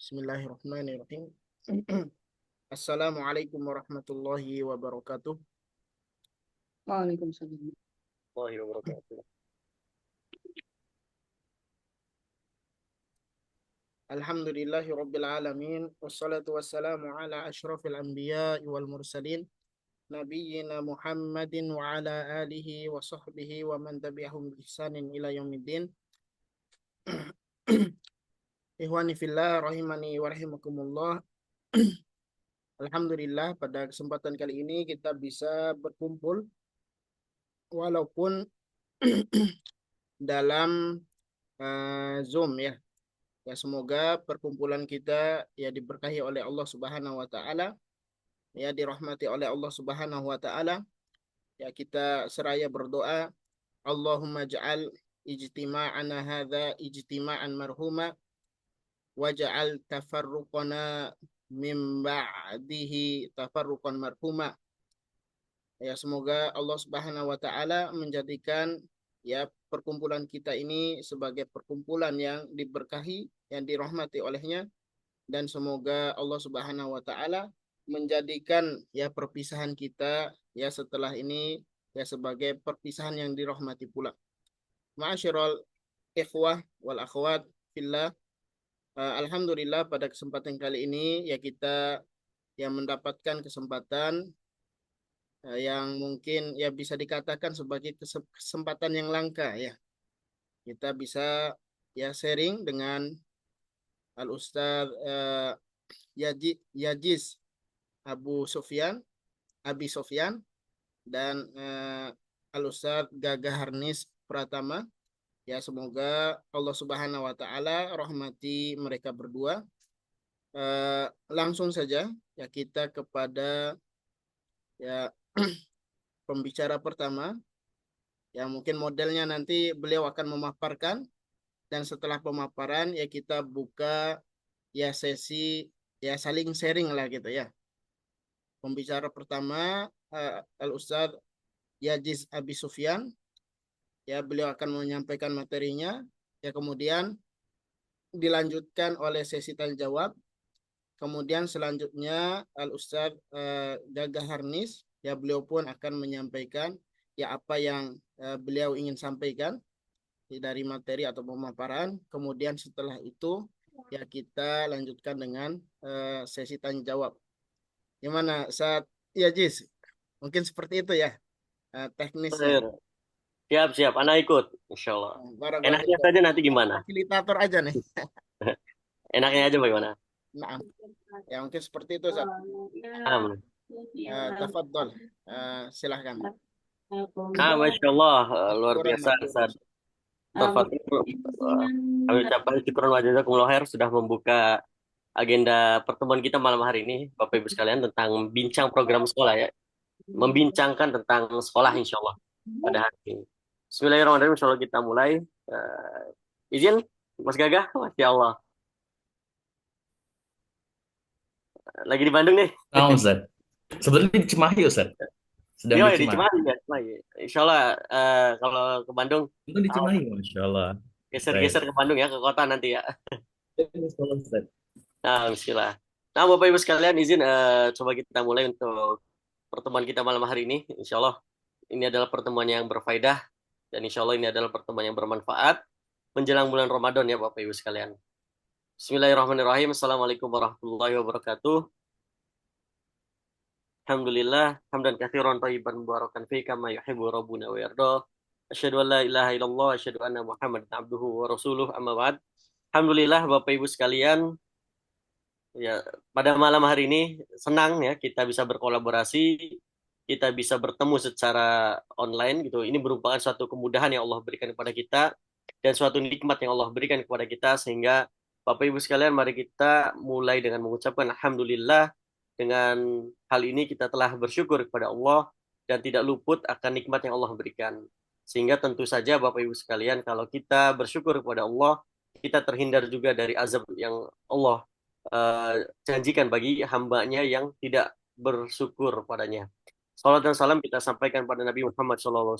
Bismillahirrahmanirrahim. Assalamualaikum warahmatullahi wabarakatuh. Waalaikumsalam. Warahmatullahi wabarakatuh. Alhamdulillahi rabbil alamin. Wassalatu wassalamu ala ashrafil anbiya wal mursalin. Nabiyyina Muhammadin wa ala alihi wa sahbihi wa man tabi'ahum bi ihsanin ila yaumiddin. Ikhwani fillah rahimani wa rahimakumullah. Alhamdulillah pada kesempatan kali ini kita bisa berkumpul walaupun dalam Zoom ya. Ya semoga perkumpulan kita ya diberkahi oleh Allah Subhanahu wa taala, ya dirahmati oleh Allah Subhanahu wa taala. Ya kita seraya berdoa, Allahumma ja'al ijtima'ana hadza ijtima'an marhuma waj'al tafarruqana min ba'dihi tafarruqan marhuma. Ya semoga Allah Subhanahu wa taala menjadikan ya perkumpulan kita ini sebagai perkumpulan yang diberkahi, yang dirahmati olehnya, dan semoga Allah Subhanahu wa taala menjadikan ya perpisahan kita ya setelah ini ya sebagai perpisahan yang dirahmati pula. Ma'asyiral ikhwah wal akhwat fillah, alhamdulillah pada kesempatan kali ini ya kita yang mendapatkan kesempatan yang mungkin ya bisa dikatakan sebagai kesempatan yang langka ya. Kita bisa ya sharing dengan Al Ustadz Yajiz Abi Sofyan dan Al Ustadz Gagah Harnis Pratama. Ya semoga Allah Subhanahu wa taala rahmati mereka berdua. Langsung saja ya kita kepada ya pembicara pertama, yang mungkin modelnya nanti beliau akan memaparkan, dan setelah pemaparan ya kita buka ya sesi ya saling sharing lah gitu ya. Pembicara pertama Al Ustadz Yajiz Abi Sufyan, ya beliau akan menyampaikan materinya, ya kemudian dilanjutkan oleh sesi tanya jawab. Kemudian selanjutnya Al Ustadz Gagah Harnis, ya beliau pun akan menyampaikan ya apa yang beliau ingin sampaikan dari materi atau pemaparan. Kemudian setelah itu ya kita lanjutkan dengan sesi tanya jawab. Gimana saat ya Jis? Mungkin seperti itu ya teknisnya. Siap, anak ikut, insya Allah. Enaknya saja nanti gimana? Fasilitator aja nih. Enaknya aja bagaimana? Nah, ya mungkin seperti itu Ustaz. Tafadhol, silahkan. Masya Allah, luar biasa Ustaz. Tafadhol. Kami ucapkan syukur wa jazakumullah khair sudah membuka agenda pertemuan kita malam hari ini, Bapak Ibu sekalian, tentang bincang program sekolah ya. Membincangkan tentang sekolah insya Allah pada hari ini. Bismillahirrahmanirrahim, insya Allah kita mulai. Izin Mas Gagah, Masya Allah. Lagi di Bandung nih. Ustaz. Sebenarnya di Cimahi, Ustaz. Sedang Iya, di Cimahi. Ya, Cimahi. Insya Allah kalau ke Bandung, Itu di Cimahi, Masya Allah. geser-geser ke Bandung ya, ke kota nanti ya. Ustaz. Nah, bismillah. Nah, Bapak Ibu sekalian, izin coba kita mulai untuk pertemuan kita malam hari ini. Insya Allah ini adalah pertemuan yang berfaedah, dan insya Allah ini adalah pertemuan yang bermanfaat menjelang bulan Ramadan ya Bapak Ibu sekalian. Bismillahirrahmanirrahim. Assalamualaikum warahmatullahi wabarakatuh. Alhamdulillah, hamdan katsiran thayyiban mubarakan fi kama yuhibbu rabbuna wa yarda. Asyhadu an la ilaha illallah, asyhadu anna Muhammadan abduhu wa rasuluh, amma ba'd. Alhamdulillah Bapak Ibu sekalian, ya pada malam hari ini senang ya kita bisa berkolaborasi, kita bisa bertemu secara online gitu. Ini merupakan suatu kemudahan yang Allah berikan kepada kita dan suatu nikmat yang Allah berikan kepada kita, sehingga Bapak Ibu sekalian mari kita mulai dengan mengucapkan alhamdulillah. Dengan hal ini kita telah bersyukur kepada Allah dan tidak luput akan nikmat yang Allah berikan. Sehingga tentu saja Bapak Ibu sekalian, kalau kita bersyukur kepada Allah, kita terhindar juga dari azab yang Allah janjikan bagi hambanya yang tidak bersyukur padanya. Salam dan salam kita sampaikan pada Nabi Muhammad SAW.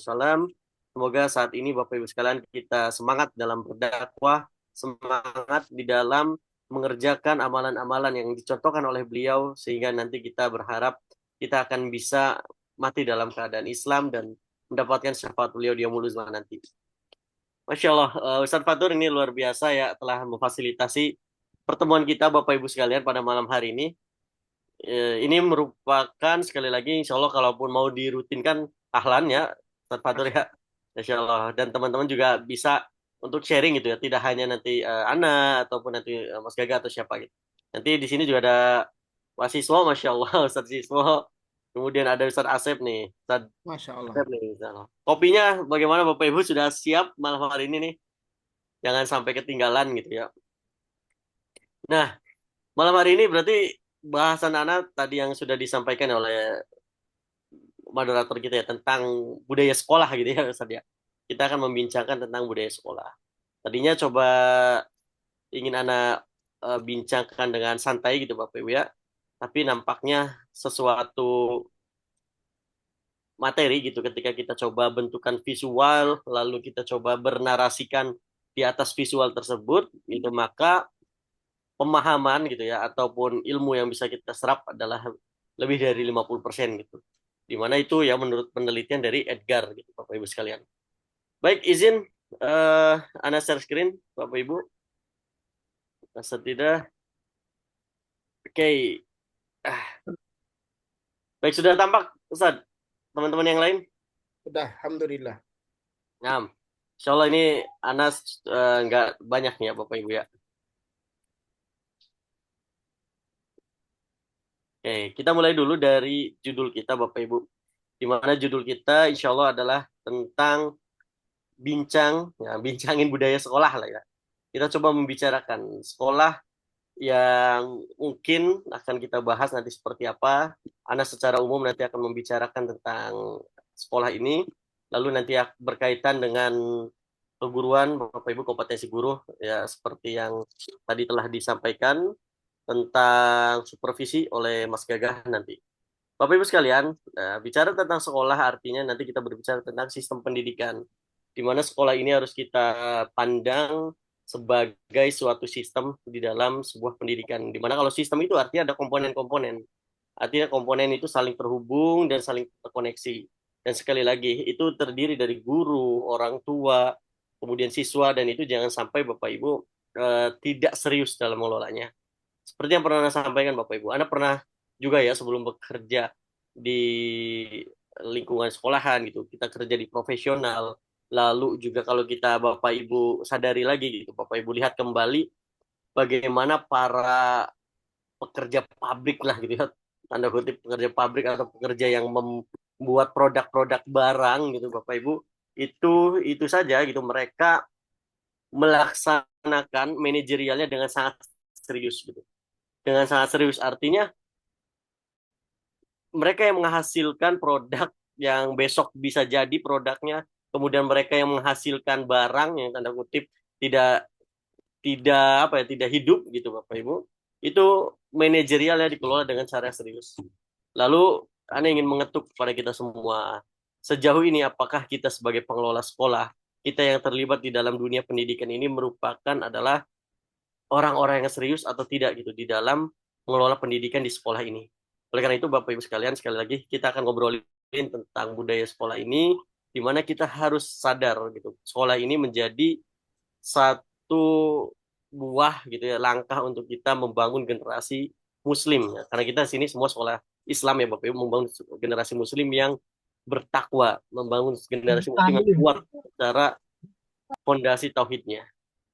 Semoga saat ini Bapak Ibu sekalian kita semangat dalam berdakwah, semangat di dalam mengerjakan amalan-amalan yang dicontohkan oleh beliau sehingga nanti kita berharap kita akan bisa mati dalam keadaan Islam dan mendapatkan syafaat beliau di yaumul uzma nanti. Masya Allah, Ustadz Fatur ini luar biasa ya telah memfasilitasi pertemuan kita Bapak Ibu sekalian pada malam hari ini. Ini merupakan sekali lagi insya Allah kalaupun mau dirutinkan ahlan ya Ustadz Fatur ya. Insya Allah dan teman-teman juga bisa untuk sharing gitu ya, tidak hanya nanti Ana ataupun nanti Mas Gaga atau siapa gitu. Nanti di sini juga ada mahasiswa, Masya Allah, Ustadz Siswo. Kemudian ada Ustadz Asep nih, Ustadz Masya Allah. Asep nih, Insya Allah. Kopinya bagaimana Bapak Ibu sudah siap malam hari ini nih? Jangan sampai ketinggalan gitu ya. Nah, malam hari ini berarti bahasan anak tadi yang sudah disampaikan oleh moderator kita ya tentang budaya sekolah gitu ya Ustaz ya. Kita akan membincangkan tentang budaya sekolah. Tadinya coba ingin anak bincangkan dengan santai gitu Bapak Ibu ya. Tapi nampaknya sesuatu materi gitu ketika kita coba bentukan visual lalu kita coba bernarasikan di atas visual tersebut itu maka pemahaman gitu ya ataupun ilmu yang bisa kita serap adalah lebih dari 50% gitu. Di mana itu ya menurut penelitian dari Edgar gitu Bapak Ibu sekalian. Baik, izin Ana share screen Bapak Ibu. Tidak. Oke. Ah, baik sudah tampak Ustaz. Teman-teman yang lain? Sudah, Alhamdulillah. Nah, insya Allah ini Anas nggak banyak nih ya Bapak Ibu ya. Oke, kita mulai dulu dari judul kita Bapak Ibu. Di mana judul kita insya Allah adalah tentang bincangin budaya sekolah lah ya. Kita coba membicarakan sekolah yang mungkin akan kita bahas nanti seperti apa. Anas secara umum nanti akan membicarakan tentang sekolah ini. Lalu nanti berkaitan dengan perguruan Bapak Ibu kompetensi guru ya seperti yang tadi telah disampaikan tentang supervisi oleh Mas Gagah nanti. Bapak Ibu sekalian, bicara tentang sekolah artinya nanti kita berbicara tentang sistem pendidikan, di mana sekolah ini harus kita pandang sebagai suatu sistem di dalam sebuah pendidikan. Di mana kalau sistem itu artinya ada komponen-komponen, artinya komponen itu saling terhubung dan saling terkoneksi. Dan sekali lagi, itu terdiri dari guru, orang tua, kemudian siswa, dan itu jangan sampai Bapak Ibu tidak serius dalam mengelolanya. Seperti yang pernah saya sampaikan Bapak Ibu, Anda pernah juga ya sebelum bekerja di lingkungan sekolahan gitu, kita kerja di profesional, lalu juga kalau kita Bapak Ibu sadari lagi gitu, Bapak Ibu lihat kembali bagaimana para pekerja pabrik lah gitu ya, tanda kutip pekerja pabrik atau pekerja yang membuat produk-produk barang gitu Bapak Ibu, itu saja gitu mereka melaksanakan manajerialnya dengan sangat serius gitu. Dengan sangat serius artinya mereka yang menghasilkan produk yang besok bisa jadi produknya, kemudian mereka yang menghasilkan barang yang tanda kutip tidak tidak apa ya tidak hidup gitu Bapak Ibu, itu manajerialnya dikelola dengan cara serius. Lalu Anda ingin mengetuk kepada kita semua, sejauh ini apakah kita sebagai pengelola sekolah, kita yang terlibat di dalam dunia pendidikan ini merupakan adalah orang-orang yang serius atau tidak gitu di dalam mengelola pendidikan di sekolah ini. Oleh karena itu Bapak Ibu sekalian, sekali lagi kita akan ngobrolin tentang budaya sekolah ini, di mana kita harus sadar gitu, sekolah ini menjadi satu buah gitu ya langkah untuk kita membangun generasi Muslim ya. Karena kita sini semua sekolah Islam ya Bapak Ibu, membangun generasi Muslim yang bertakwa, membangun generasi Muslim yang kuat secara fondasi tauhidnya.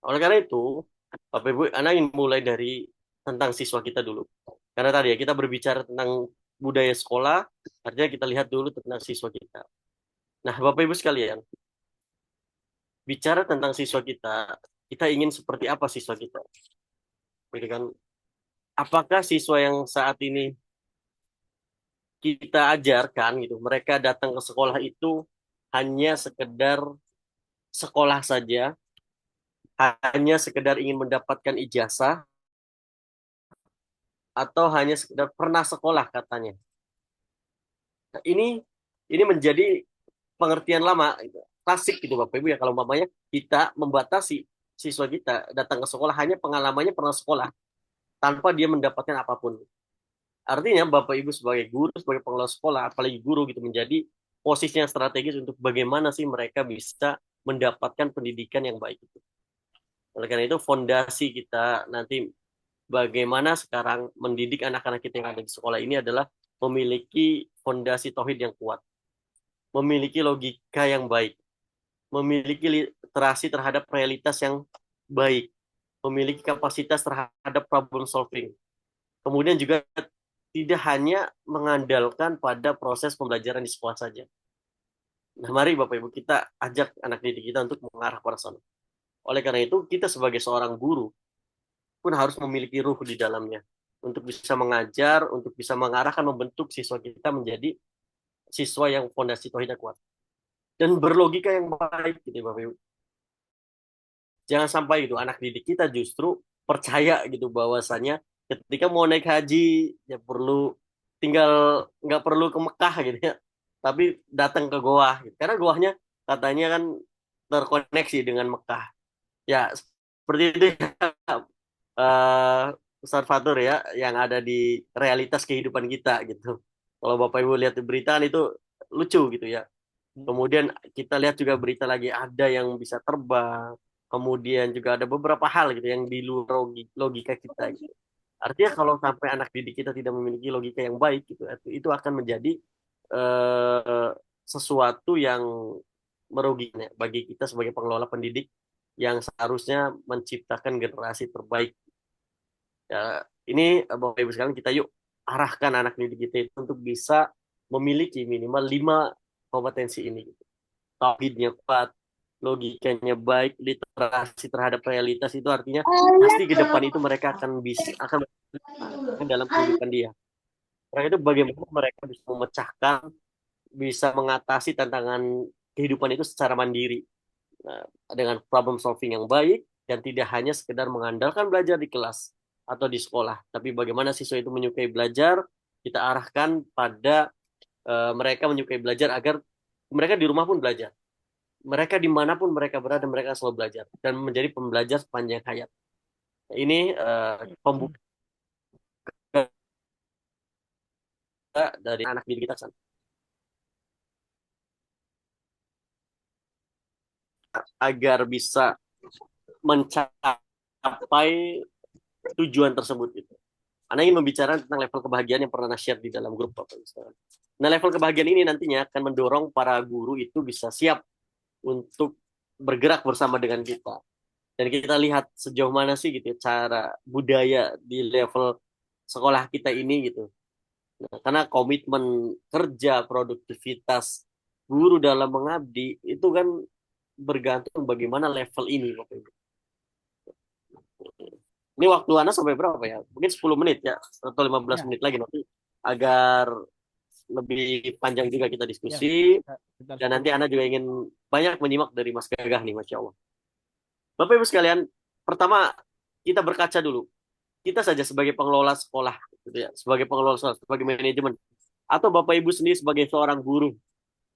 Oleh karena itu, Bapak Ibu, Anda ingin mulai dari tentang siswa kita dulu. Karena tadi ya kita berbicara tentang budaya sekolah, artinya kita lihat dulu tentang siswa kita. Nah, Bapak Ibu sekalian, bicara tentang siswa kita ingin seperti apa siswa kita? Gitu kan? Apakah siswa yang saat ini kita ajarkan gitu, mereka datang ke sekolah itu hanya sekedar sekolah saja, hanya sekedar ingin mendapatkan ijazah, atau hanya sekedar pernah sekolah katanya. Nah, ini menjadi pengertian lama, gitu. Klasik gitu Bapak Ibu ya kalau mamanya kita membatasi siswa kita datang ke sekolah hanya pengalamannya pernah sekolah. tanpa dia mendapatkan apapun. Artinya Bapak Ibu sebagai guru, sebagai pengelola sekolah, apalagi guru gitu menjadi posisi yang strategis untuk bagaimana sih mereka bisa mendapatkan pendidikan yang baik itu. Oleh karena itu fondasi kita nanti bagaimana sekarang mendidik anak-anak kita yang ada di sekolah ini adalah memiliki fondasi tauhid yang kuat, memiliki logika yang baik, memiliki literasi terhadap realitas yang baik, memiliki kapasitas terhadap problem solving. Kemudian juga tidak hanya mengandalkan pada proses pembelajaran di sekolah saja. Nah, mari Bapak Ibu kita ajak anak didik kita untuk mengarah pada sana. Oleh karena itu, kita sebagai seorang guru pun harus memiliki ruh di dalamnya untuk bisa mengajar, untuk bisa mengarahkan, membentuk siswa kita menjadi siswa yang fondasi tauhidnya kuat dan berlogika yang baik gitu Bapak Ibu. Jangan sampai gitu anak didik kita justru percaya gitu bahwasanya ketika mau naik haji ya perlu tinggal nggak perlu ke Mekah gitu ya, tapi datang ke goa gitu. Karena goanya katanya kan terkoneksi dengan Mekah. Ya seperti itu ya, Ustaz Fatur ya yang ada di realitas kehidupan kita gitu. Kalau Bapak Ibu lihat di berita kan itu lucu gitu ya. Kemudian kita lihat juga berita lagi ada yang bisa terbang. Kemudian juga ada beberapa hal gitu yang di luar logika kita gitu. Artinya kalau sampai anak didik kita tidak memiliki logika yang baik gitu, itu akan menjadi eh, sesuatu yang merugikan ya, bagi kita sebagai pengelola pendidik yang seharusnya menciptakan generasi terbaik. Ya, ini Bapak Ibu sekalian kita yuk arahkan anak didik kita itu untuk bisa memiliki minimal 5 kompetensi ini. Gitu. Tauhidnya kuat, logikanya baik, literasi terhadap realitas itu artinya pasti ke depan itu mereka akan dalam kehidupan dia. Mereka itu bagaimana mereka bisa memecahkan, bisa mengatasi tantangan kehidupan itu secara mandiri. Nah, dengan problem solving yang baik dan tidak hanya sekedar mengandalkan belajar di kelas atau di sekolah, tapi bagaimana siswa itu menyukai belajar, kita arahkan pada mereka menyukai belajar agar mereka di rumah pun belajar. Mereka dimanapun mereka berada, mereka selalu belajar dan menjadi pembelajar sepanjang hayat. Ini pembuka dari anak didik kita agar bisa mencapai tujuan tersebut itu. Anda ingin membicarakan tentang level kebahagiaan yang pernah share di dalam grup Bapak Ibu. Nah, level kebahagiaan ini nantinya akan mendorong para guru itu bisa siap untuk bergerak bersama dengan kita. Dan kita lihat sejauh mana sih gitu ya, cara budaya di level sekolah kita ini gitu. Nah, karena komitmen kerja, produktivitas guru dalam mengabdi itu kan bergantung bagaimana level ini Bapak Ibu. Ini waktu Anda sampai berapa ya? Mungkin 10 menit ya, atau 15 Ya, menit lagi nanti agar lebih panjang juga kita diskusi. sekitar Dan 10 nanti Anda juga ingin banyak menyimak dari Mas Gagah nih, Masya Allah. Bapak Ibu sekalian, pertama kita berkaca dulu. Kita saja sebagai pengelola sekolah, gitu ya, sebagai pengelola sekolah, sebagai manajemen, atau Bapak Ibu sendiri sebagai seorang guru,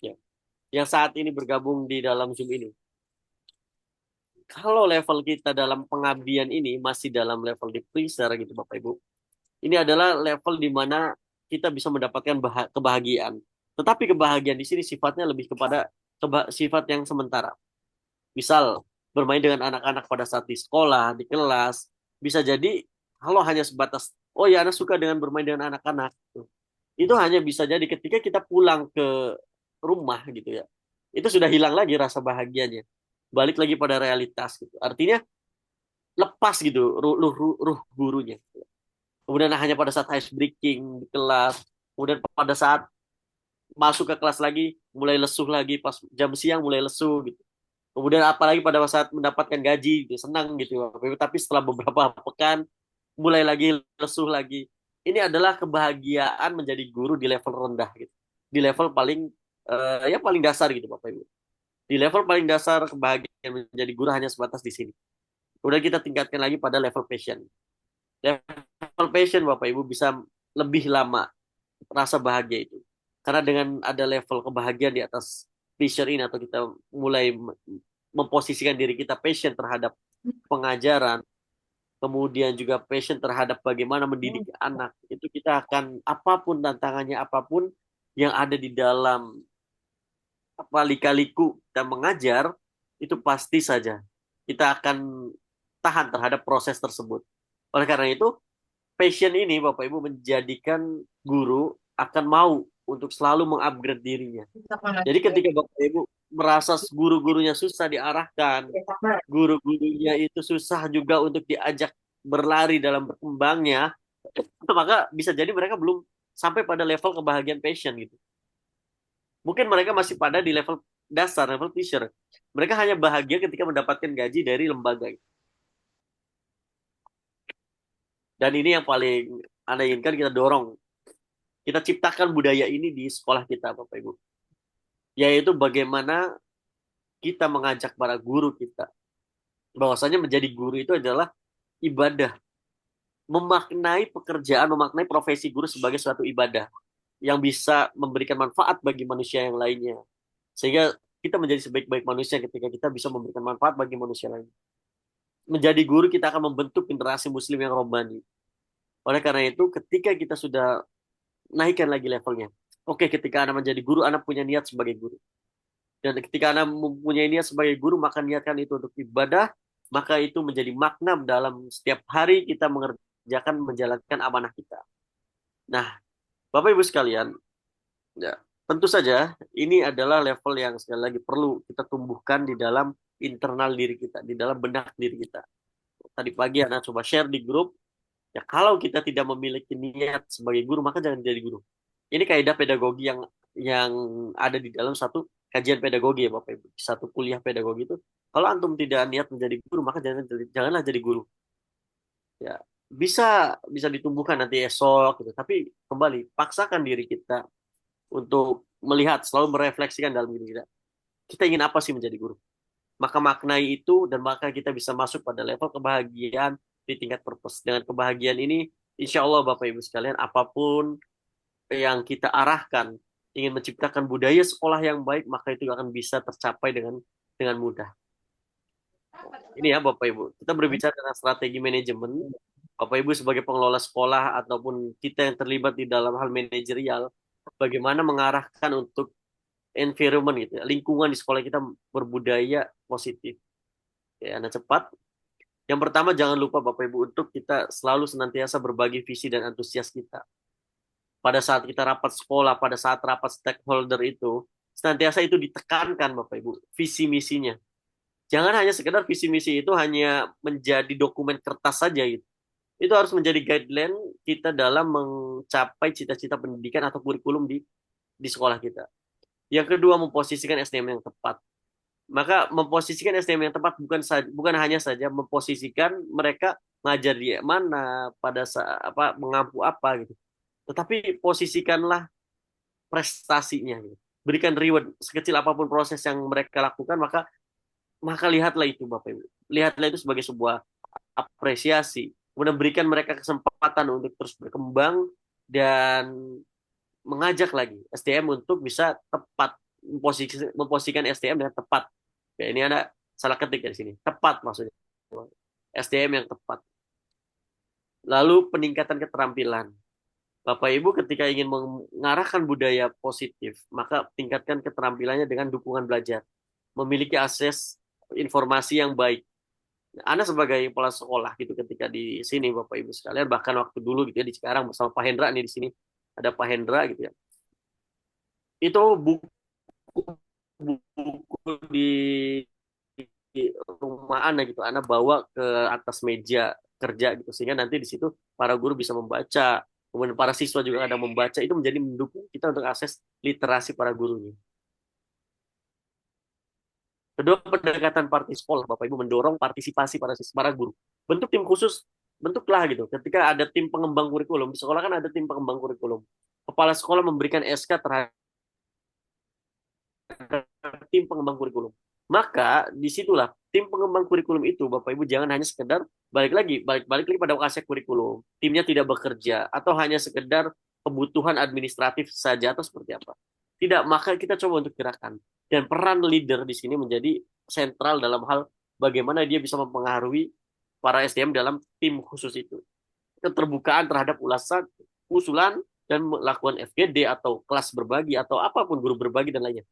ya, yang saat ini bergabung di dalam Zoom ini. Kalau level kita dalam pengabdian ini masih dalam level di freezer gitu Bapak Ibu, ini adalah level di mana kita bisa mendapatkan kebahagiaan. Tetapi kebahagiaan di sini sifatnya lebih kepada sifat yang sementara. Misal bermain dengan anak-anak pada saat di sekolah, di kelas, bisa jadi kalau hanya sebatas oh ya anak suka dengan bermain dengan anak-anak. Itu hanya bisa jadi ketika kita pulang ke rumah gitu ya. Itu sudah hilang lagi rasa bahagianya. Balik lagi pada realitas gitu. Artinya lepas gitu ruh gurunya. Kemudian hanya pada saat ice breaking di kelas, kemudian pada saat masuk ke kelas lagi mulai lesuh lagi, pas jam siang mulai lesuh gitu. Kemudian apalagi pada saat mendapatkan gaji gitu, senang gitu. Tapi setelah beberapa pekan mulai lagi lesuh lagi. Ini adalah kebahagiaan menjadi guru di level rendah gitu. Di level paling ya paling dasar gitu Bapak Ibu. Di level paling dasar kebahagiaan menjadi guru hanya sebatas di sini. Kemudian kita tingkatkan lagi pada level passion. Level passion Bapak Ibu bisa lebih lama rasa bahagia itu. Karena dengan ada level kebahagiaan di atas passion ini atau kita mulai memposisikan diri kita passion terhadap pengajaran, kemudian juga passion terhadap bagaimana mendidik anak, itu kita akan apapun tantangannya, apapun yang ada di dalam apa lika-liku kita mengajar, itu pasti saja kita akan tahan terhadap proses tersebut. Oleh karena itu, passion ini Bapak Ibu menjadikan guru akan mau untuk selalu mengupgrade dirinya. Jadi ketika Bapak Ibu merasa guru-gurunya susah diarahkan, guru-gurunya itu susah juga untuk diajak berlari dalam berkembangnya, maka bisa jadi mereka belum sampai pada level kebahagiaan passion gitu. Mungkin mereka masih pada di level dasar, level teacher. Mereka hanya bahagia ketika mendapatkan gaji dari lembaga. Dan ini yang paling Anda inginkan kita dorong. Kita ciptakan budaya ini di sekolah kita, Bapak Ibu. Yaitu bagaimana kita mengajak para guru kita. Bahwasanya menjadi guru itu adalah ibadah. Memaknai pekerjaan, memaknai profesi guru sebagai suatu ibadah. Yang bisa memberikan manfaat bagi manusia yang lainnya. Sehingga kita menjadi sebaik-baik manusia ketika kita bisa memberikan manfaat bagi manusia lain. Menjadi guru kita akan membentuk generasi muslim yang robbani. Oleh karena itu, ketika kita sudah naikkan lagi levelnya. Oke, ketika Anda menjadi guru, Anda punya niat sebagai guru. Dan ketika Anda mempunyai niat sebagai guru, maka niatkan itu untuk ibadah, maka itu menjadi makna dalam setiap hari kita mengerjakan, menjalankan amanah kita. Nah, Bapak Ibu sekalian, ya, tentu saja ini adalah level yang sekali lagi perlu kita tumbuhkan di dalam internal diri kita, di dalam benak diri kita. Tadi pagi Anda coba share di grup, ya kalau kita tidak memiliki niat sebagai guru, maka jangan jadi guru. Ini kaidah pedagogi yang ada di dalam satu kajian pedagogi ya Bapak Ibu. Satu kuliah pedagogi itu, kalau antum tidak niat menjadi guru, maka janganlah jadi guru. Ya, bisa bisa ditumbuhkan nanti esok gitu. Tapi kembali paksakan diri kita untuk melihat, selalu merefleksikan dalam diri kita. Kita ingin apa sih menjadi guru? Maka maknai itu dan maka kita bisa masuk pada level kebahagiaan di tingkat purpose. Dengan kebahagiaan ini, insya Allah Bapak Ibu sekalian, apapun yang kita arahkan, ingin menciptakan budaya sekolah yang baik, maka itu akan bisa tercapai dengan mudah. Ini ya Bapak Ibu, kita berbicara tentang strategi manajemen. Bapak Ibu sebagai pengelola sekolah ataupun kita yang terlibat di dalam hal manajerial, bagaimana mengarahkan untuk environment gitu, lingkungan di sekolah kita berbudaya positif. Ya, Anda cepat. Yang pertama jangan lupa Bapak Ibu untuk kita selalu senantiasa berbagi visi dan antusias kita. Pada saat kita rapat sekolah, pada saat rapat stakeholder itu, senantiasa itu ditekankan Bapak Ibu, visi misinya. Jangan hanya sekedar visi misi itu hanya menjadi dokumen kertas saja gitu. Itu harus menjadi guideline kita dalam mencapai cita-cita pendidikan atau kurikulum di sekolah kita. Yang kedua, memposisikan SDM yang tepat. Maka memposisikan SDM yang tepat bukan hanya saja memposisikan mereka ngajar di mana, pada saat apa, mengampu apa gitu. Tetapi posisikanlah prestasinya gitu. Berikan reward sekecil apapun proses yang mereka lakukan, maka lihatlah itu Bapak Ibu. Lihatlah itu sebagai sebuah apresiasi. Kemudian berikan mereka kesempatan untuk terus berkembang dan mengajak lagi SDM untuk bisa tepat memposisikan SDM dengan tepat. Ya, ini ada salah ketik di sini. Tepat maksudnya. SDM yang tepat. Lalu peningkatan keterampilan. Bapak Ibu ketika ingin mengarahkan budaya positif, maka tingkatkan keterampilannya dengan dukungan belajar. Memiliki akses informasi yang baik. Anda sebagai kepala sekolah gitu ketika di sini Bapak Ibu sekalian, bahkan waktu dulu gitu ya di Cikarang bersama Pak Hendra nih di sini. Ada Pak Hendra gitu ya. Itu buku di rumah Anda gitu. Anda bawa ke atas meja kerja gitu sehingga nanti di situ para guru bisa membaca, kemudian para siswa juga ada membaca, itu menjadi mendukung kita untuk akses literasi para gurunya. Kedua, pendekatan parti sekolah, Bapak Ibu mendorong partisipasi para guru. Bentuk tim khusus, bentuklah gitu. Ketika ada tim pengembang kurikulum, di sekolah kan ada tim pengembang kurikulum. Kepala sekolah memberikan SK terhadap tim pengembang kurikulum. Maka disitulah tim pengembang kurikulum itu, Bapak Ibu jangan hanya sekedar balik lagi pada aspek kurikulum. Timnya tidak bekerja atau hanya sekedar kebutuhan administratif saja atau seperti apa. Tidak, maka kita coba untuk gerakan. Dan peran leader di sini menjadi sentral dalam hal bagaimana dia bisa mempengaruhi para SDM dalam tim khusus itu. Keterbukaan terhadap ulasan, usulan, dan melakukan FGD atau kelas berbagi atau apapun guru berbagi dan lainnya.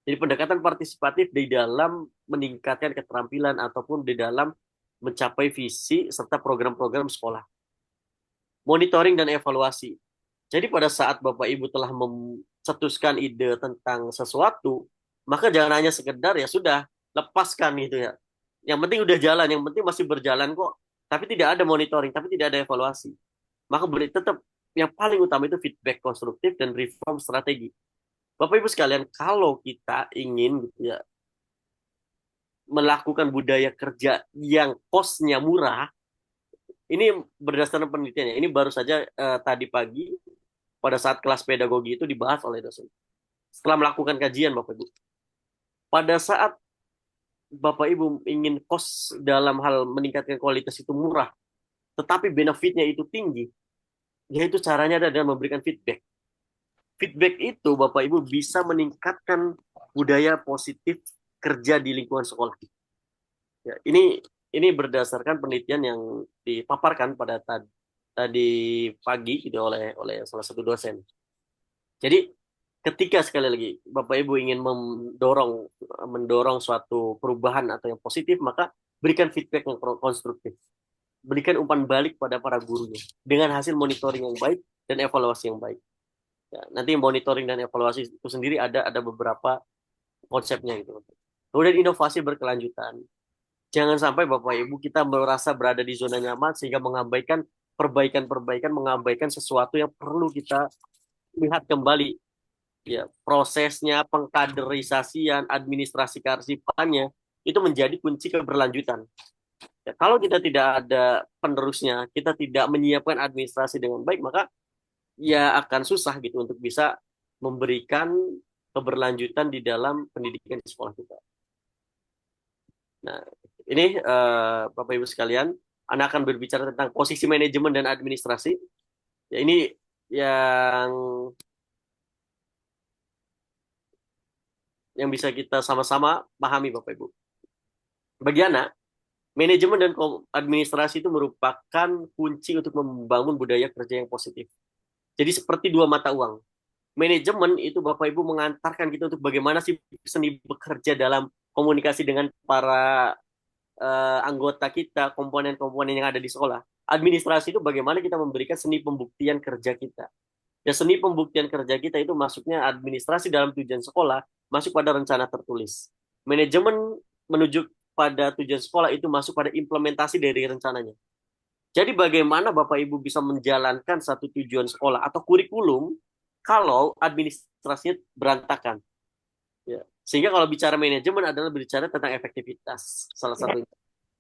Jadi pendekatan partisipatif di dalam meningkatkan keterampilan ataupun di dalam mencapai visi serta program-program sekolah. Monitoring dan evaluasi. Jadi pada saat Bapak Ibu telah mencetuskan ide tentang sesuatu, maka jangan hanya sekedar ya sudah, lepaskan gitu ya. Yang penting udah jalan, yang penting masih berjalan kok. Tapi tidak ada monitoring, tapi tidak ada evaluasi. Maka tetap yang paling utama itu feedback konstruktif dan reform strategi. Bapak Ibu sekalian, kalau kita ingin gitu ya melakukan budaya kerja yang kosnya murah, ini berdasarkan penelitiannya. Ini baru saja tadi pagi pada saat kelas pedagogi itu dibahas oleh dosen. Setelah melakukan kajian Bapak Ibu, pada saat Bapak Ibu ingin kos dalam hal meningkatkan kualitas itu murah, tetapi benefitnya itu tinggi, yaitu caranya adalah memberikan feedback. Feedback itu Bapak Ibu bisa meningkatkan budaya positif kerja di lingkungan sekolah. Ya, ini berdasarkan penelitian yang dipaparkan pada tadi pagi gitu oleh salah satu dosen. Jadi ketika sekali lagi Bapak Ibu ingin mendorong suatu perubahan atau yang positif, maka berikan feedback yang konstruktif. Berikan umpan balik pada para gurunya dengan hasil monitoring yang baik dan evaluasi yang baik. Ya, nanti monitoring dan evaluasi itu sendiri ada beberapa konsepnya gitu. Kemudian inovasi berkelanjutan. Jangan sampai Bapak Ibu kita merasa berada di zona nyaman sehingga mengabaikan perbaikan-perbaikan, mengabaikan sesuatu yang perlu kita lihat kembali. Ya, prosesnya, pengkaderisasian, administrasi kearsipannya itu menjadi kunci keberlanjutan. Ya, kalau kita tidak ada penerusnya, kita tidak menyiapkan administrasi dengan baik, maka ya akan susah gitu untuk bisa memberikan keberlanjutan di dalam pendidikan di sekolah kita. Nah, ini Bapak Ibu sekalian, Anda akan berbicara tentang posisi manajemen dan administrasi. Ya, ini yang bisa kita sama-sama pahami Bapak Ibu. Bagi anak, manajemen dan administrasi itu merupakan kunci untuk membangun budaya kerja yang positif. Jadi seperti dua mata uang. Manajemen itu Bapak Ibu mengantarkan kita untuk bagaimana sih seni bekerja dalam komunikasi dengan para anggota kita, komponen-komponen yang ada di sekolah. Administrasi itu bagaimana kita memberikan seni pembuktian kerja kita. Ya, seni pembuktian kerja kita itu masuknya administrasi dalam tujuan sekolah, masuk pada rencana tertulis. Manajemen menuju pada tujuan sekolah itu masuk pada implementasi dari rencananya. Jadi bagaimana Bapak Ibu bisa menjalankan satu tujuan sekolah atau kurikulum kalau administrasinya berantakan. Ya. Sehingga kalau bicara manajemen adalah berbicara tentang efektivitas salah satunya.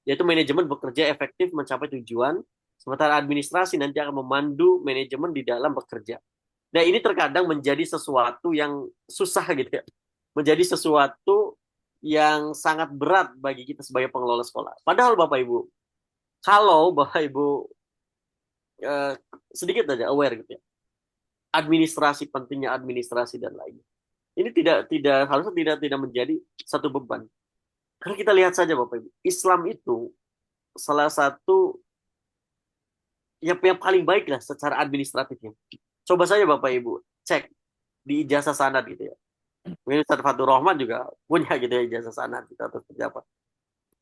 Yaitu manajemen bekerja efektif mencapai tujuan, sementara administrasi nanti akan memandu manajemen di dalam bekerja. Nah, ini terkadang menjadi sesuatu yang susah gitu ya. Menjadi sesuatu yang sangat berat bagi kita sebagai pengelola sekolah. Padahal Bapak Ibu, kalau Bapak Ibu sedikit aja aware gitu ya. Administrasi, pentingnya administrasi dan lainnya. Ini tidak harusnya tidak menjadi satu beban. Karena kita lihat saja Bapak Ibu, Islam itu salah satu yang paling baik lah secara administratifnya. Coba saja Bapak Ibu cek di ijazah sanad gitu ya. Mungkin Ustaz Fatur Rahman juga punya gitu ya ijazah sanad gitu atau seperti apa.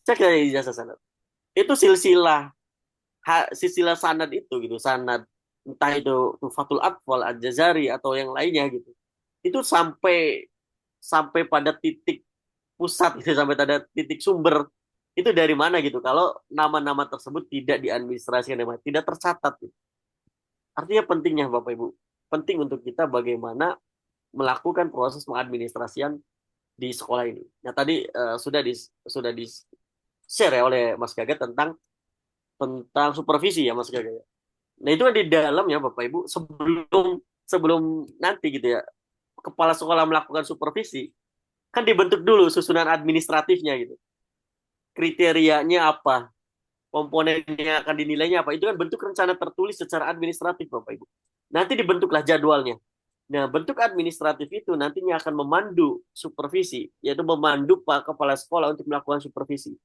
Cek ya ijazah sanad. Itu silsilah sanad itu gitu, sanad entah itu Tufatul Atfal, Al-Jazari atau yang lainnya gitu. Itu sampai pada titik pusat gitu, sampai pada titik sumber itu dari mana gitu. Kalau nama-nama tersebut tidak diadministrasikan, tidak tercatat gitu. Artinya pentingnya Bapak Ibu, penting untuk kita bagaimana melakukan proses pengadministrasian di sekolah ini. Nah, tadi sudah di share ya oleh Mas Gaga tentang supervisi ya Mas Gaga. Nah, itu kan di dalam ya Bapak Ibu sebelum nanti gitu ya kepala sekolah melakukan supervisi, kan dibentuk dulu susunan administratifnya gitu. Kriterianya apa? Komponennya akan dinilainya apa? Itu kan bentuk rencana tertulis secara administratif Bapak Ibu. Nanti dibentuklah jadwalnya. Nah, bentuk administratif itu nantinya akan memandu supervisi, yaitu memandu Pak Kepala Sekolah untuk melakukan supervisi.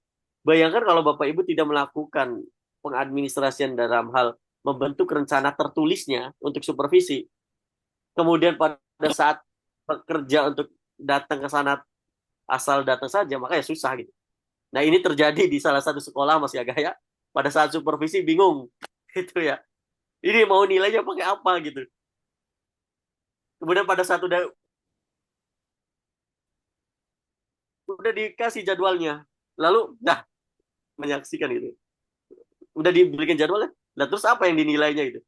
Bayangkan kalau Bapak Ibu tidak melakukan pengadministrasian dalam hal membentuk rencana tertulisnya untuk supervisi, kemudian pada saat bekerja untuk datang ke sana asal datang saja, maka ya susah gitu. Nah, ini terjadi di salah satu sekolah Mas Gaga ya. Pada saat supervisi bingung gitu ya. Ini mau nilainya pakai apa gitu. Kemudian pada saat udah dikasih jadwalnya, lalu dah menyaksikan itu. Udah diberikan jadwalnya. Nah, terus apa yang dinilainya itu?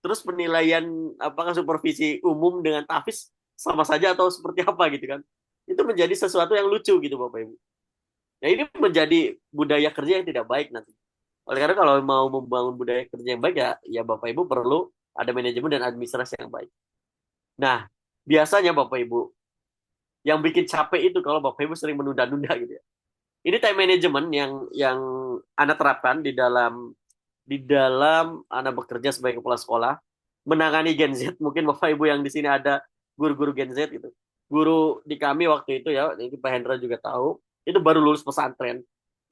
Terus penilaian apakah supervisi umum dengan tahfiz sama saja atau seperti apa gitu kan? Itu menjadi sesuatu yang lucu gitu Bapak Ibu. Nah, ini menjadi budaya kerja yang tidak baik nanti. Oleh karena kalau mau membangun budaya kerja yang baik ya Bapak Ibu perlu ada manajemen dan administrasi yang baik. Nah, biasanya Bapak Ibu yang bikin capek itu kalau Bapak Ibu sering menunda-nunda gitu ya. Ini time management yang Anda terapkan di dalam Anda bekerja sebagai kepala sekolah, menangani Gen Z. Mungkin Bapak Ibu yang di sini ada guru-guru Gen Z gitu. Guru di kami waktu itu ya, ini Pak Hendra juga tahu, itu baru lulus pesantren.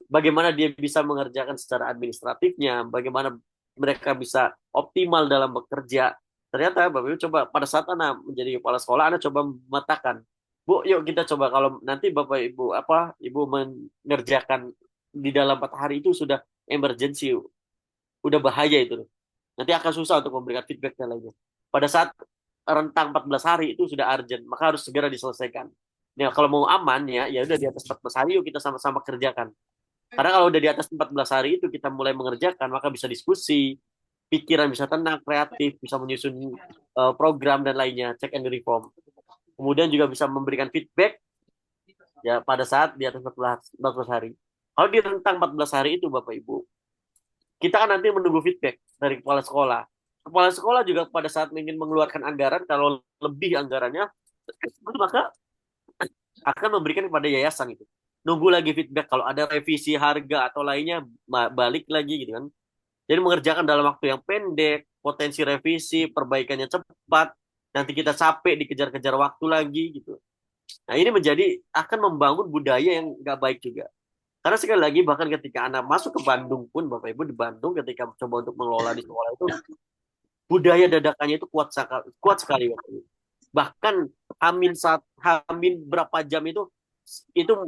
Bagaimana dia bisa mengerjakan secara administratifnya, bagaimana mereka bisa optimal dalam bekerja. Ternyata Bapak Ibu coba pada saat Anda menjadi kepala sekolah, Anda coba memetakan, Bu, yuk kita coba kalau nanti Bapak Ibu Ibu mengerjakan di dalam 4 hari itu sudah emergency, udah bahaya itu. Nanti akan susah untuk memberikan feedback dan lainnya. Pada saat rentang 14 hari itu sudah urgent, maka harus segera diselesaikan. Nah, kalau mau aman ya udah di atas 14 hari yuk kita sama-sama kerjakan. Karena kalau udah di atas 14 hari itu kita mulai mengerjakan, maka bisa diskusi, pikiran bisa tenang, kreatif, bisa menyusun program dan lainnya, check and reform. Kemudian juga bisa memberikan feedback ya pada saat di atas 14 hari. Kalau di rentang 14 hari itu Bapak Ibu, kita kan nanti menunggu feedback dari kepala sekolah. Kepala sekolah juga pada saat ingin mengeluarkan anggaran, kalau lebih anggarannya, maka akan memberikan kepada yayasan itu. Nunggu lagi feedback kalau ada revisi harga atau lainnya balik lagi gitu kan. Jadi mengerjakan dalam waktu yang pendek, potensi revisi, perbaikannya cepat, nanti kita capek dikejar-kejar waktu lagi gitu. Nah ini akan membangun budaya yang nggak baik juga. Karena sekali lagi bahkan ketika anak masuk ke Bandung pun, Bapak Ibu di Bandung ketika coba untuk mengelola di sekolah itu, budaya dadakannya itu kuat sekali Bapak Ibu. Bahkan hamin berapa jam itu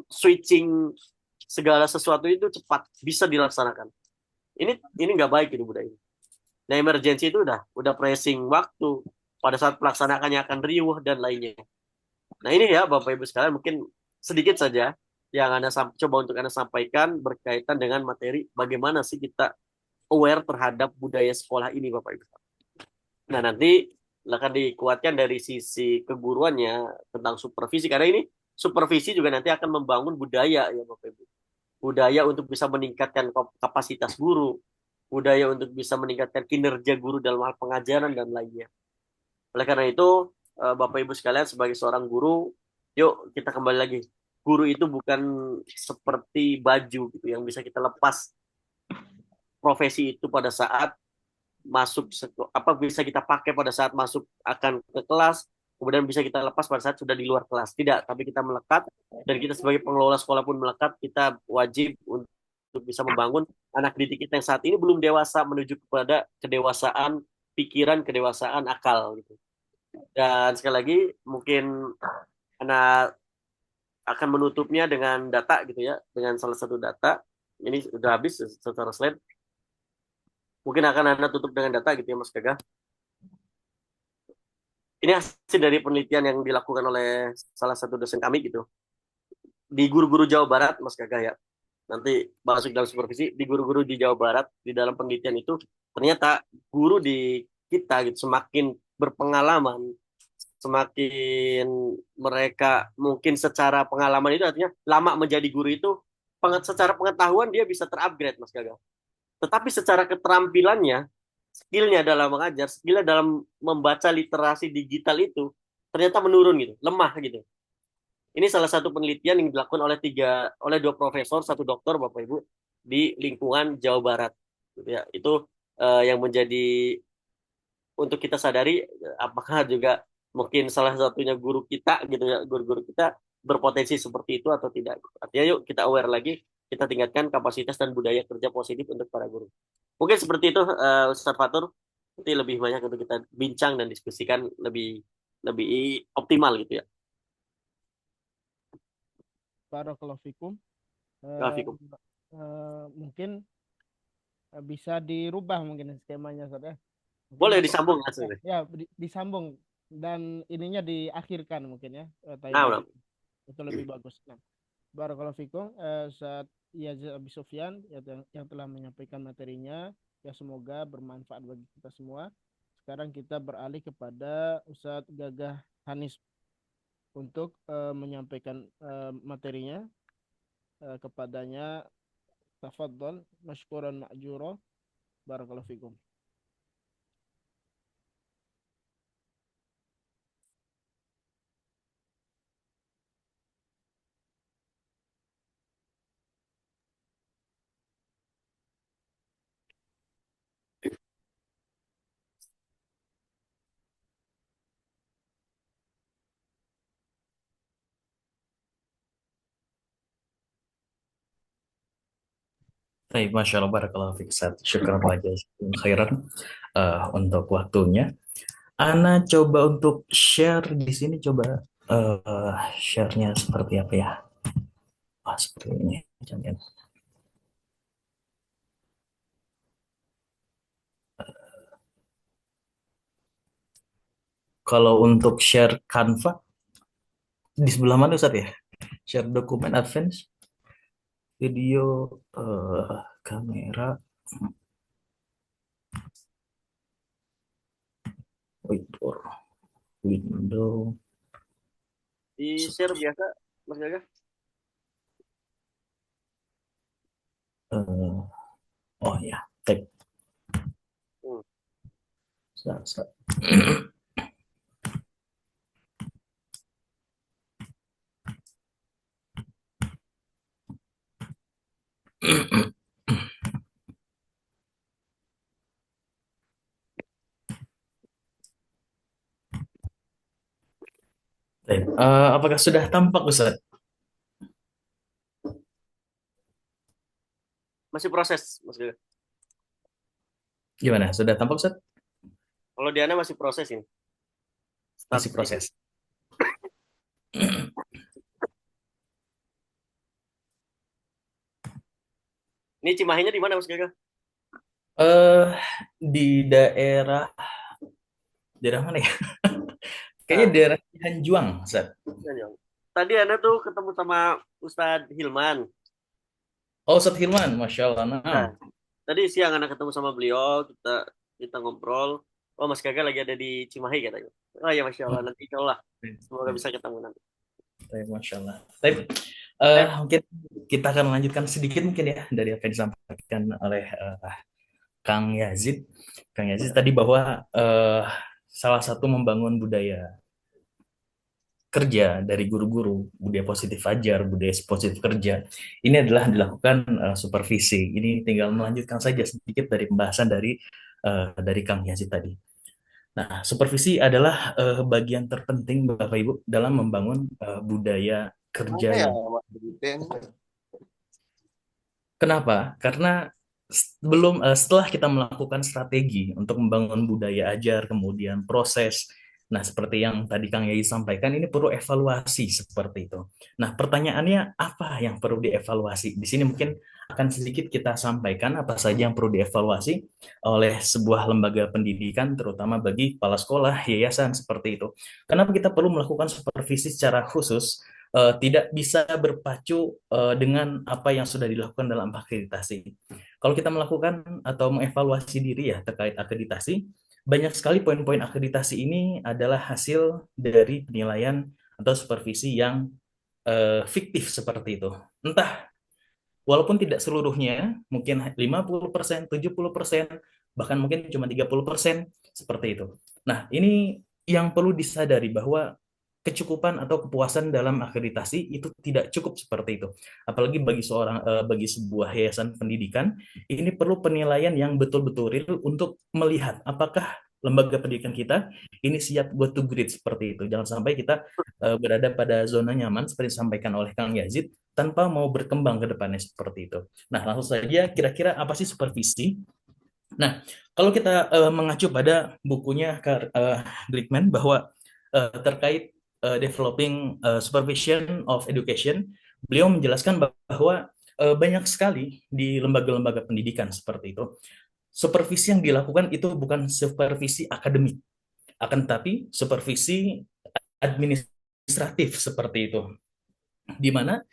switching segala sesuatu itu cepat bisa dilaksanakan. Ini nggak baik itu budaya. Nah emergency itu udah pressing waktu pada saat pelaksanaannya akan riuh dan lainnya. Nah ini ya Bapak Ibu sekalian mungkin sedikit saja yang coba untuk Anda sampaikan berkaitan dengan materi bagaimana sih kita aware terhadap budaya sekolah ini Bapak Ibu. Nah nanti akan dikuatkan dari sisi keguruannya tentang supervisi karena ini supervisi juga nanti akan membangun budaya ya Bapak Ibu. Budaya untuk bisa meningkatkan kapasitas guru, budaya untuk bisa meningkatkan kinerja guru dalam hal pengajaran dan lainnya. Oleh karena itu Bapak Ibu sekalian sebagai seorang guru, yuk kita kembali lagi. Guru itu bukan seperti baju gitu yang bisa kita lepas profesi itu pada saat masuk bisa kita pakai pada saat masuk akan ke kelas, kemudian bisa kita lepas pada saat sudah di luar kelas. Tidak, tapi kita melekat dan kita sebagai pengelola sekolah pun melekat, kita wajib untuk bisa membangun anak didik kita yang saat ini belum dewasa menuju kepada kedewasaan pikiran, kedewasaan akal gitu. Dan sekali lagi mungkin anak akan menutupnya dengan data gitu ya, dengan salah satu data. Ini sudah habis secara slide. Mungkin akan Anda tutup dengan data gitu ya Mas Gaga. Ini hasil dari penelitian yang dilakukan oleh salah satu dosen kami gitu. Di guru-guru Jawa Barat Mas Gaga ya. Nanti masuk dalam supervisi di guru-guru di Jawa Barat di dalam penelitian itu ternyata guru di kita gitu semakin berpengalaman, semakin mereka mungkin secara pengalaman itu artinya lama menjadi guru itu secara pengetahuan dia bisa terupgrade Mas Gaga. Tetapi secara keterampilannya, skillnya dalam mengajar, skillnya dalam membaca literasi digital itu ternyata menurun gitu, lemah gitu. Ini salah satu penelitian yang dilakukan oleh 2 profesor, 1 doktor Bapak Ibu di lingkungan Jawa Barat. Gitu ya. Itu yang menjadi untuk kita sadari apakah juga mungkin salah satunya guru kita gitu ya, guru-guru kita berpotensi seperti itu atau tidak. Artinya yuk kita aware lagi kita tingkatkan kapasitas dan budaya kerja positif untuk para guru. Mungkin seperti itu, Ustadz Fatur. Nanti lebih banyak untuk kita bincang dan diskusikan lebih lebih optimal gitu ya. Barakallahu fikum. Eh, Grafikum. Mungkin bisa dirubah mungkin skemanya Ustaz ya. Mungkin Boleh dari disambung hasilnya. disambung dan ininya diakhirkan mungkin ya. Nah, Tayyib udah. itu lebih bagus. Nah, barakallahu fikum. Saat Yazid Abi Sufyan yang telah menyampaikan materinya, ya semoga bermanfaat bagi kita semua. Sekarang kita beralih kepada Ustadz Gagah Hanis untuk menyampaikan materinya. Kepadanya tafadhol masykuran ma'jura. Barakallahu fikum. Baik, Masya Allah, Barakallahu fiik, Ustaz. Syukran wa jazakum khairan untuk waktunya. Ana coba untuk share di sini, coba share-nya seperti apa ya? Wah, seperti ini. Jangan. Kalau untuk share Canva, di sebelah mana Ustaz ya? Share dokumen advance, video, kamera, whiteboard, window. Di share biasa, Mas Gaga. Oh ya, tab. Hmm. Ustaz. Baik. Apakah sudah tampak Ustaz? Masih proses, Mas Gaga. Gimana? Sudah tampak Ustaz? Kalau Diana masih proses ini. Masih Start. proses. Ini Cimahinya di mana, Mas Gaga? eh di daerah mana ya? Kayaknya Nah, daerah Cihanjuang, Ustaz. tadi Anda tuh ketemu sama Ustadz Hilman. Oh, Ustaz Hilman, Masya Allah. Nah, Nah, tadi siang anak ketemu sama beliau, kita kita ngobrol. Oh, Mas Gaga lagi ada di Cimahi katanya. Oh ya, Masya Allah. Nanti insya Allah semoga bisa ketemu nanti. Masya Allah. Tapi, Eh, mungkin kita akan melanjutkan sedikit mungkin ya dari apa yang disampaikan oleh Kang Yazid. Kang Yazid tadi bahwa salah satu membangun budaya kerja dari guru-guru, budaya positif ajar, budaya positif kerja, ini adalah dilakukan supervisi. Ini tinggal melanjutkan saja sedikit dari pembahasan dari Kang Yazid tadi. Nah, supervisi adalah bagian terpenting Bapak Ibu dalam membangun budaya kerja Mana ya yang. Mas Biten? Kenapa? Karena setelah kita melakukan strategi untuk membangun budaya ajar, kemudian proses. Nah, seperti yang tadi Kang Yai sampaikan, ini perlu evaluasi seperti itu. Nah, pertanyaannya apa yang perlu dievaluasi? Di sini mungkin akan sedikit kita sampaikan apa saja yang perlu dievaluasi oleh sebuah lembaga pendidikan, terutama bagi kepala sekolah, yayasan seperti itu. Kenapa kita perlu melakukan supervisi secara khusus? Tidak bisa berpacu dengan apa yang sudah dilakukan dalam akreditasi. Kalau kita melakukan atau mengevaluasi diri ya terkait akreditasi, banyak sekali poin-poin akreditasi ini adalah hasil dari penilaian atau supervisi yang fiktif seperti itu. Entah, walaupun tidak seluruhnya, mungkin 50%, 70%, bahkan mungkin cuma 30% seperti itu. Nah, ini yang perlu disadari bahwa kecukupan atau kepuasan dalam akreditasi itu tidak cukup seperti itu. Apalagi bagi sebuah yayasan pendidikan, ini perlu penilaian yang betul-betul real untuk melihat apakah lembaga pendidikan kita ini siap go to grade seperti itu. Jangan sampai kita berada pada zona nyaman seperti disampaikan oleh Kang Yazid, tanpa mau berkembang ke depannya seperti itu. Nah, langsung saja kira-kira apa sih supervisi? Nah, kalau kita mengacu pada bukunya Glickman bahwa terkait developing supervision of education, beliau menjelaskan bahwa banyak sekali di lembaga-lembaga pendidikan seperti itu. Supervisi yang dilakukan itu bukan supervisi akademik, akan tetapi supervisi administratif seperti itu, di mana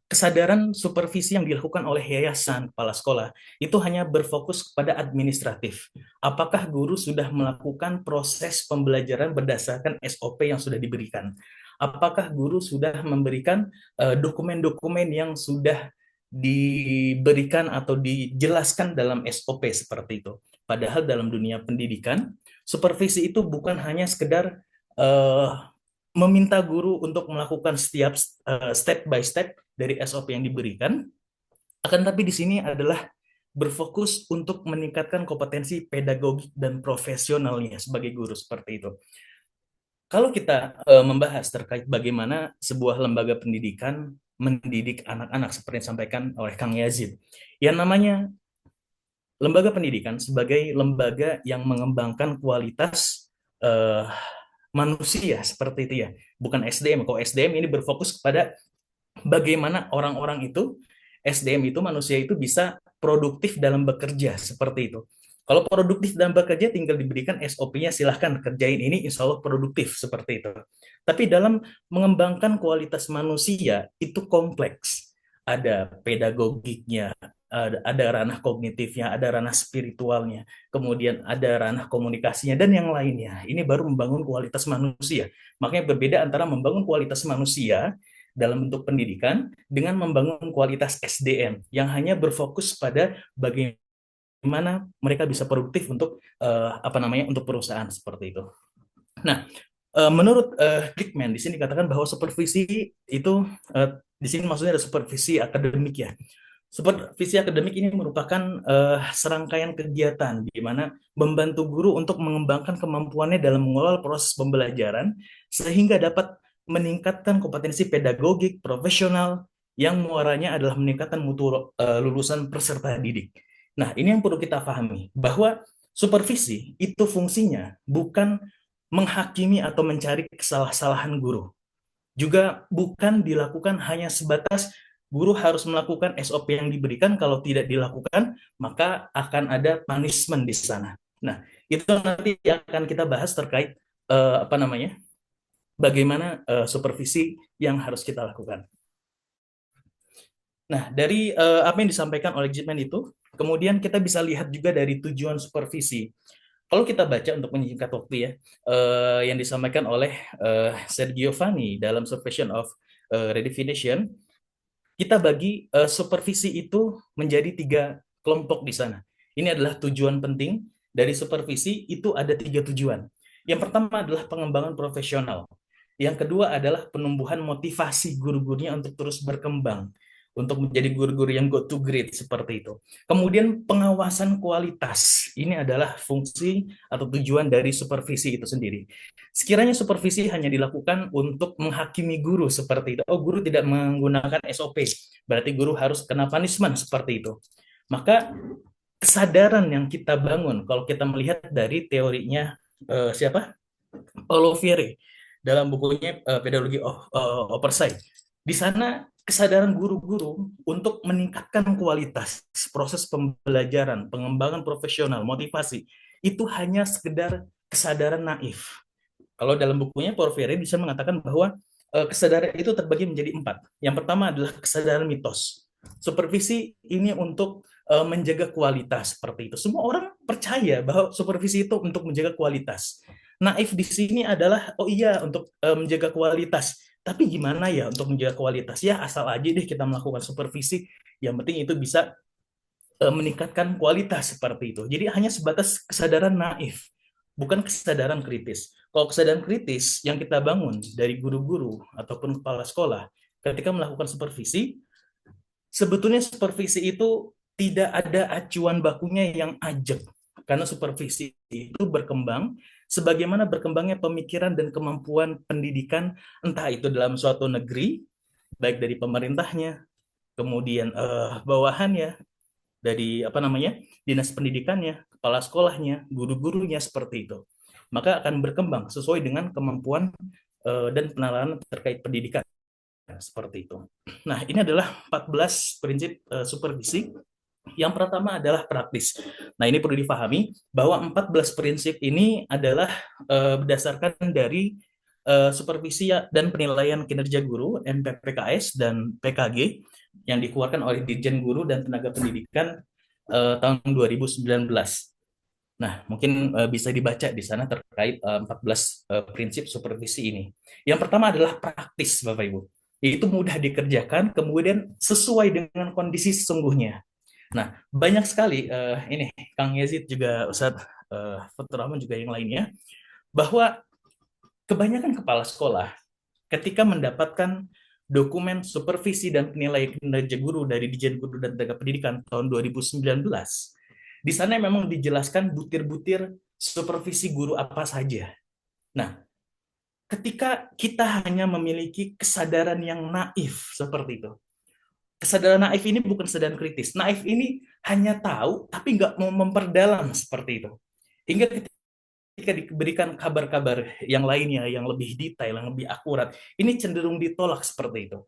kesadaran supervisi yang dilakukan oleh yayasan kepala sekolah itu hanya berfokus kepada administratif. Apakah guru sudah melakukan proses pembelajaran berdasarkan SOP yang sudah diberikan? Apakah guru sudah memberikan dokumen-dokumen yang sudah diberikan atau dijelaskan dalam SOP seperti itu? Padahal dalam dunia pendidikan, supervisi itu bukan hanya sekedar eh, meminta guru untuk melakukan setiap step by step dari SOP yang diberikan, akan tapi di sini adalah berfokus untuk meningkatkan kompetensi pedagogik dan profesionalnya sebagai guru seperti itu. Kalau kita membahas terkait bagaimana sebuah lembaga pendidikan mendidik anak-anak seperti yang disampaikan oleh Kang Yazid, yang namanya lembaga pendidikan sebagai lembaga yang mengembangkan kualitas eh, manusia seperti itu ya, bukan SDM. Kalau SDM ini berfokus kepada bagaimana orang-orang itu, SDM itu manusia itu bisa produktif dalam bekerja seperti itu. Kalau produktif dalam bekerja tinggal diberikan SOP-nya, silahkan kerjain ini, insya Allah produktif seperti itu. Tapi dalam mengembangkan kualitas manusia itu kompleks. Ada pedagogiknya, ada ranah kognitifnya, ada ranah spiritualnya, kemudian ada ranah komunikasinya, dan yang lainnya. Ini baru membangun kualitas manusia. Makanya berbeda antara membangun kualitas manusia dalam bentuk pendidikan dengan membangun kualitas SDM yang hanya berfokus pada bagaimana mereka bisa produktif untuk untuk perusahaan seperti itu. Nah, menurut Glickman di sini dikatakan bahwa supervisi itu di sini maksudnya ada supervisi akademik ya. Supervisi akademik ini merupakan serangkaian kegiatan di mana membantu guru untuk mengembangkan kemampuannya dalam mengelola proses pembelajaran sehingga dapat meningkatkan kompetensi pedagogik profesional yang muaranya adalah meningkatkan mutu lulusan peserta didik. Nah, ini yang perlu kita pahami bahwa supervisi itu fungsinya bukan menghakimi atau mencari kesalahan guru. Juga bukan dilakukan hanya sebatas guru harus melakukan SOP yang diberikan, kalau tidak dilakukan maka akan ada punishment di sana. Nah, itu nanti akan kita bahas terkait bagaimana supervisi yang harus kita lakukan. Nah, dari apa yang disampaikan oleh Glickman itu, kemudian kita bisa lihat juga dari tujuan supervisi. Kalau kita baca untuk menyingkat waktu ya, yang disampaikan oleh Sergio Giovanni dalam Supervision of Redefinition, kita bagi supervisi itu menjadi 3 kelompok di sana. Ini adalah tujuan penting dari supervisi, itu ada 3 tujuan. Yang pertama adalah pengembangan profesional. Yang kedua adalah penumbuhan motivasi guru-gurunya untuk terus berkembang, untuk menjadi guru-guru yang go to great seperti itu. Kemudian pengawasan kualitas, ini adalah fungsi atau tujuan dari supervisi itu sendiri. Sekiranya supervisi hanya dilakukan untuk menghakimi guru seperti itu, oh guru tidak menggunakan SOP, berarti guru harus kena punishment seperti itu. Maka kesadaran yang kita bangun, kalau kita melihat dari teorinya siapa? Paulo Freire dalam bukunya Pedagogy of Oversight. Di sana kesadaran guru-guru untuk meningkatkan kualitas proses pembelajaran, pengembangan profesional, motivasi, itu hanya sekedar kesadaran naif. Kalau dalam bukunya Paulo Freire bisa mengatakan bahwa kesadaran itu terbagi menjadi 4. Yang pertama adalah kesadaran mitos. Supervisi ini untuk menjaga kualitas seperti itu. Semua orang percaya bahwa supervisi itu untuk menjaga kualitas. Naif di sini adalah, oh iya untuk menjaga kualitas. Tapi gimana ya untuk menjaga kualitas? Ya asal aja deh kita melakukan supervisi. Yang penting itu bisa meningkatkan kualitas seperti itu. Jadi hanya sebatas kesadaran naif, bukan kesadaran kritis. Kalau kesadaran kritis yang kita bangun dari guru-guru ataupun kepala sekolah ketika melakukan supervisi, sebetulnya supervisi itu tidak ada acuan bakunya yang ajak. Karena supervisi itu berkembang sebagaimana berkembangnya pemikiran dan kemampuan pendidikan, entah itu dalam suatu negeri, baik dari pemerintahnya, kemudian bawahannya, dari apa namanya, dinas pendidikannya, kepala sekolahnya, guru-gurunya seperti itu. Maka akan berkembang sesuai dengan kemampuan dan penalaran terkait pendidikan seperti itu. Nah, ini adalah 14 prinsip supervisi. Yang pertama adalah praktis. Nah, ini perlu difahami bahwa 14 prinsip ini adalah berdasarkan dari supervisi dan penilaian kinerja guru MPPKS dan PKG yang dikeluarkan oleh Dirjen Guru dan Tenaga Pendidikan tahun 2019. Nah, mungkin bisa dibaca di sana terkait 14 prinsip supervisi ini. Yang pertama adalah praktis, Bapak Ibu. Itu mudah dikerjakan, kemudian sesuai dengan kondisi sesungguhnya. Nah, banyak sekali ini Kang Yazid juga Ustadz Fatur Rahman juga yang lainnya, bahwa kebanyakan kepala sekolah ketika mendapatkan dokumen supervisi dan penilaian kinerja guru dari Ditjen Guru dan Tenaga Pendidikan tahun 2019, di sana memang dijelaskan butir-butir supervisi guru apa saja. Nah, ketika kita hanya memiliki kesadaran yang naif seperti itu, kesadaran naif ini bukan kesadaran kritis. Naif ini hanya tahu tapi nggak mau memperdalam seperti itu. Hingga ketika diberikan kabar-kabar yang lainnya, yang lebih detail, yang lebih akurat, ini cenderung ditolak seperti itu.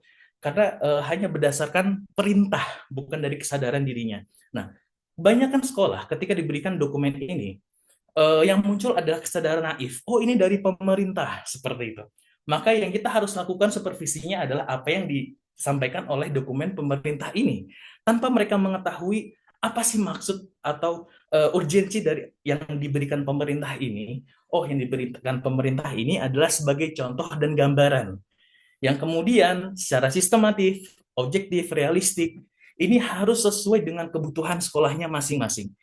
Karena hanya berdasarkan perintah, bukan dari kesadaran dirinya. Nah, kebanyakan sekolah ketika diberikan dokumen ini, yang muncul adalah kesadaran naif. Oh, ini dari pemerintah, seperti itu. Maka yang kita harus lakukan supervisinya adalah apa yang disampaikan oleh dokumen pemerintah ini. Tanpa mereka mengetahui apa sih maksud atau urgensi dari yang diberikan pemerintah ini. Oh, yang diberikan pemerintah ini adalah sebagai contoh dan gambaran. Yang kemudian secara sistematif, objektif, realistik, ini harus sesuai dengan kebutuhan sekolahnya masing-masing.